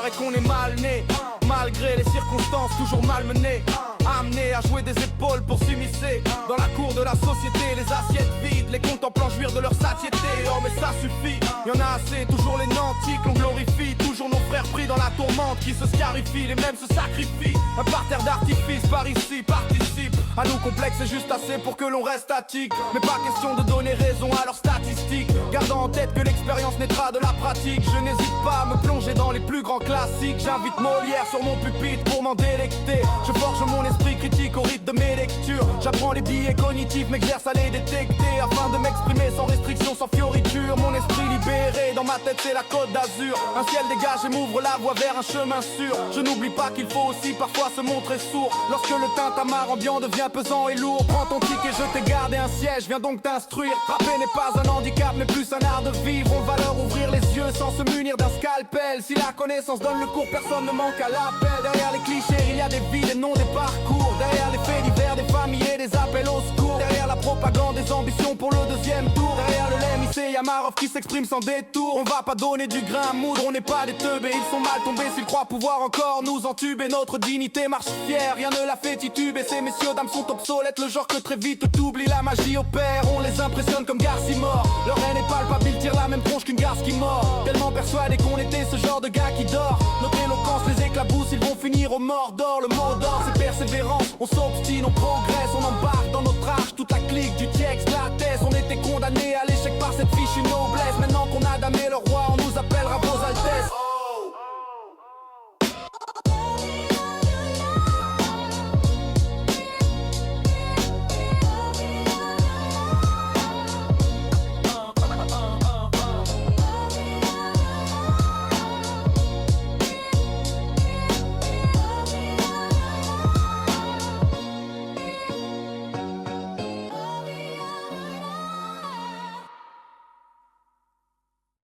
paraît qu'on est mal né, malgré les circonstances toujours malmenées. Amenés à jouer des épaules pour s'immiscer dans la cour de la société, les assiettes vides, les contemplant jouir de leur satiété. Oh mais ça suffit, y'en a assez, toujours les nantis qu'on glorifie, toujours nos frères pris dans la tourmente qui se scarifient, les mêmes se sacrifient. Un parterre d'artifice par ici participe à nos complexes, c'est juste assez pour que l'on reste statique. Mais pas question de donner raison à leurs statistiques, gardant en tête que l'expérience naîtra de la pratique. Je n'hésite pas à me plonger dans les plus grands classiques, j'invite Molière sur mon pupitre pour m'en délecter. Je forge mon esprit critique au rythme de mes lectures, j'apprends les biais cognitifs, m'exerce à les détecter afin de m'exprimer sans restriction, sans fioriture. Mon esprit libéré, dans ma tête c'est la Côte d'Azur. Un ciel dégage et m'ouvre la voie vers un chemin sûr. Je n'oublie pas qu'il faut aussi parfois se montrer sourd lorsque le tintamarre ambiant devient pesant et lourd. Prends ton ticket, je t'ai gardé un siège, viens donc t'instruire. Rapper n'est pas un handicap mais plus un art de vivre. On va leur ouvrir les yeux sans se munir d'un scalpel. Si la connaissance donne le cours, personne ne manque à l'appel. Derrière les clichés il y a des vies, des noms, des parcours. Derrière les faits divers, des familles et des appels au secours. Derrière la propagande, des ambitions pour le deuxième tour. Derrière le LMIC, y'a Marov qui s'exprime sans détour. On va pas donner du grain à moudre, on n'est pas des teubés. Ils sont mal tombés s'ils croient pouvoir encore nous entuber. Notre dignité marche fière, rien ne la fait tituber. Ces messieurs dames sont obsolètes, le genre que très vite t'oublies. La magie opère, on les impressionne comme Garcimore. Leur haine est palpable, ils tirent la même tronche qu'une garce qui mord. Tellement persuadés qu'on était ce genre de gars qui dort. Notre éloquence les éclabousse, ils vont finir au Mordor. Le mot d'or c'est persévérance, on s'obstine, on progresse. On embarque dans notre arche toute la clique du Tiex, la thèse. On était condamnés à l'échec par cette fichue noblesse. Maintenant qu'on a damné le roi, on